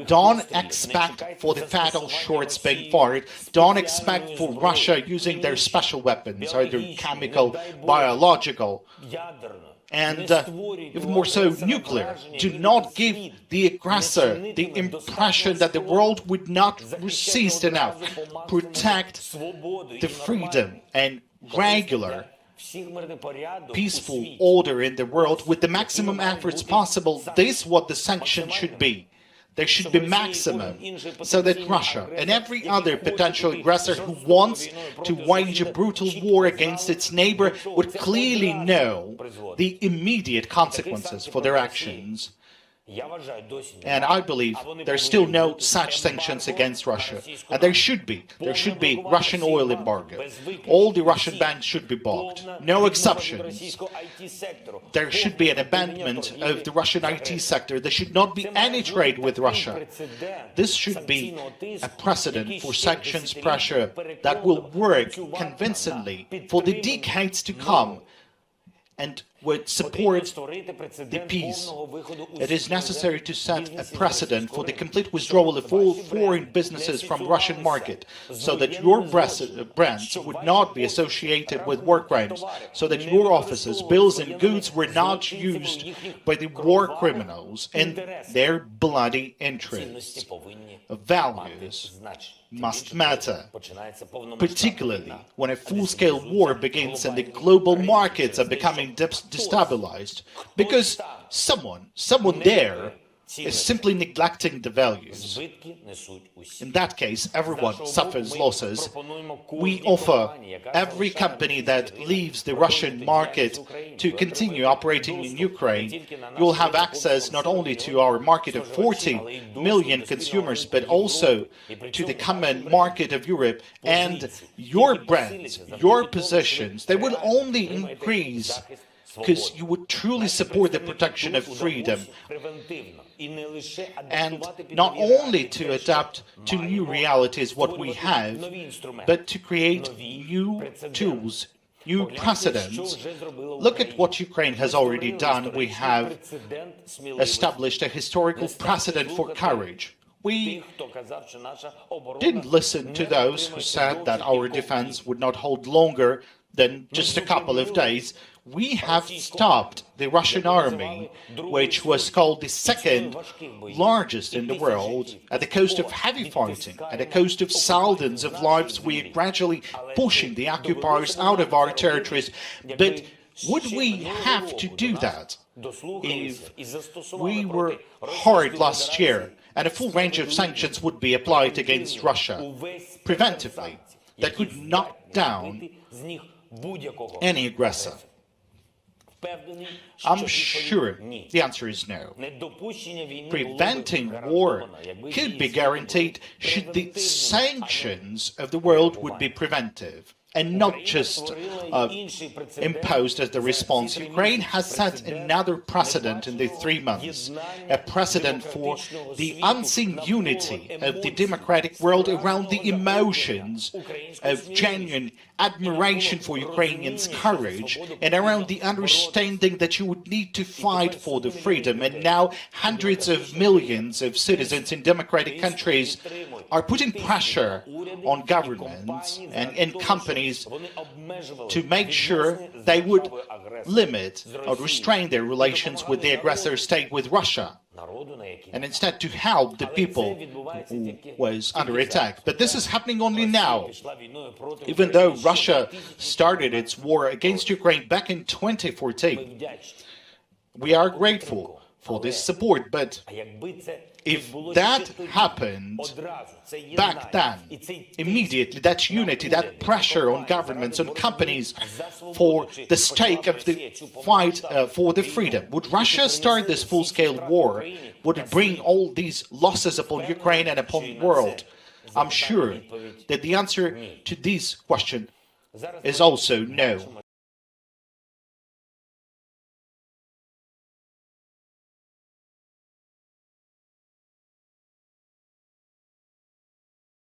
Don't expect for the fatal shots being fired. Don't expect for Russia using their special weapons, either chemical, biological, and even more so nuclear. Do not give the aggressor the impression that the world would not resist enough. Protect the freedom and regular peaceful order in the world with the maximum efforts possible. This is what the sanctions should be. There should be maximum, so that Russia and every other potential aggressor who wants to wage a brutal war against its neighbor would clearly know the immediate consequences for their actions. And I believe there's still no such sanctions against Russia. And there should be. There should be Russian oil embargo. All the Russian banks should be blocked. No exceptions. There should be an abandonment of the Russian IT sector. There should not be any trade with Russia. This should be a precedent for sanctions pressure that will work convincingly for the decades to come and would support the peace. It is necessary to set a precedent for the complete withdrawal of all foreign businesses from the Russian market, so that your brands would not be associated with war crimes, so that your offices, bills and goods were not used by the war criminals in their bloody interests. Values must matter, particularly when a full-scale war begins and the global markets are becoming destabilized, because someone there is simply neglecting the values. In that case, everyone suffers losses. We offer every company that leaves the Russian market to continue operating in Ukraine. You'll have access not only to our market of 40 million consumers, but also to the common market of Europe. And your brands, your positions, they will only increase because you would truly support the protection of freedom, and not only to adapt to new realities what we have, but to create new tools, new precedents. Look at what Ukraine has already done. We have established a historical precedent for courage. We didn't listen to those who said that our defense would not hold longer than just a couple of days. We have stopped the Russian army, which was called the second largest in the world, at the cost of heavy fighting, at the cost of thousands of lives. We are gradually pushing the occupiers out of our territories. But would we have to do that if we were hard last year and a full range of sanctions would be applied against Russia preventively that could knock down any aggressor? I'm sure the answer is no. Preventing war could be guaranteed should the sanctions of the world would be preventive and not just imposed as the response. Ukraine has set another precedent in the 3 months, a precedent for the unseen unity of the democratic world around the emotions of genuine admiration for Ukrainians' courage and around the understanding that you would need to fight for the freedom. And now hundreds of millions of citizens in democratic countries are putting pressure on governments and companies to make sure they would limit or restrain their relations with the aggressor state, with Russia, and instead to help the people who was under attack. But this is happening only now. Even though Russia started its war against Ukraine back in 2014, we are grateful for this support. But if that happened back then, immediately, that unity, that pressure on governments, on companies for the stake of the fight for the freedom, would Russia start this full-scale war? Would it bring all these losses upon Ukraine and upon the world? I'm sure that the answer to this question is also no.